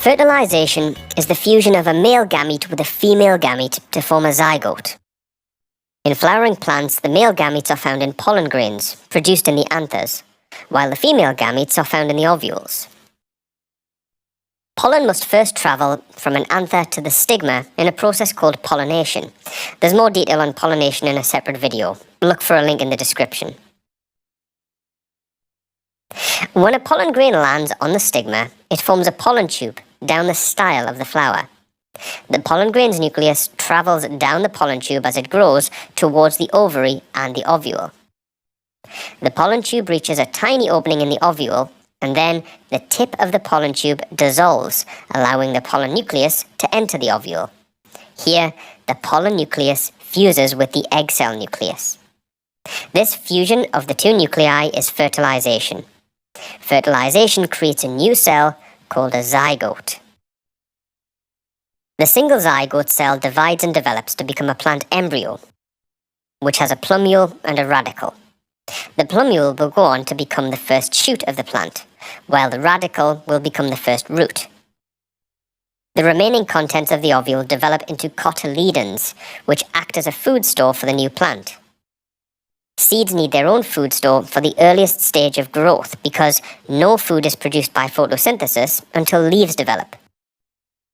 Fertilization is the fusion of a male gamete with a female gamete to form a zygote. In flowering plants, the male gametes are found in pollen grains, produced in the anthers, while the female gametes are found in the ovules. Pollen must first travel from an anther to the stigma in a process called pollination. There's more detail on pollination in a separate video. Look for a link in the description. When a pollen grain lands on the stigma, it forms a pollen tube down the style of the flower. The pollen grain's nucleus travels down the pollen tube as it grows towards the ovary and the ovule. The pollen tube reaches a tiny opening in the ovule, and then the tip of the pollen tube dissolves, allowing the pollen nucleus to enter the ovule. Here, the pollen nucleus fuses with the egg cell nucleus. This fusion of the two nuclei is fertilization. Fertilization creates a new cell called a zygote. The single zygote cell divides and develops to become a plant embryo, which has a plumule and a radicle. The plumule will go on to become the first shoot of the plant, while the radicle will become the first root. The remaining contents of the ovule develop into cotyledons, which act as a food store for the new plant. Seeds need their own food store for the earliest stage of growth because no food is produced by photosynthesis until leaves develop.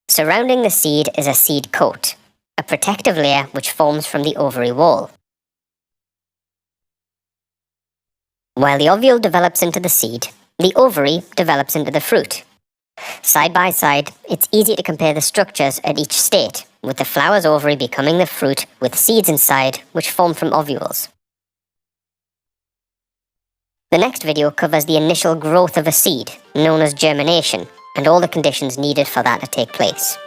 Surrounding the seed is a seed coat, a protective layer which forms from the ovary wall. While the ovule develops into the seed, the ovary develops into the fruit. Side by side, it's easy to compare the structures at each state, with the flower's ovary becoming the fruit with seeds inside which form from ovules. The next video covers the initial growth of a seed, known as germination, and all the conditions needed for that to take place.